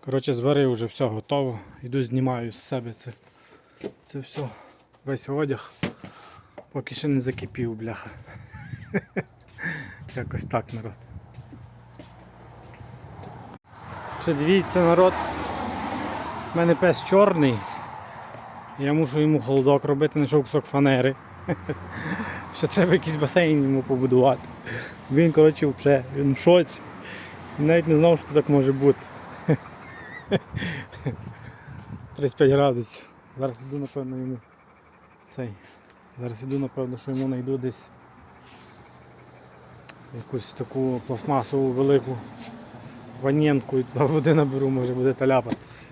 Коротше, зварив вже все готово. Йду знімаю з себе це все. Весь одяг. Поки ще не закипів, бляха. Якось так, народ. Ще дивіться, народ. У мене пес чорний. Я мушу йому холодок робити, знайшов кусок фанери. Ще треба якийсь басейн йому побудувати. Він, коротше, взагалі, він в шоці. Він навіть не знав, що так може бути. 35 градусів. Зараз іду, напевно, йому Зараз іду, напевно, що йому знайду десь якусь таку пластмасову велику ваненку і води наберу, може буде таляпатись.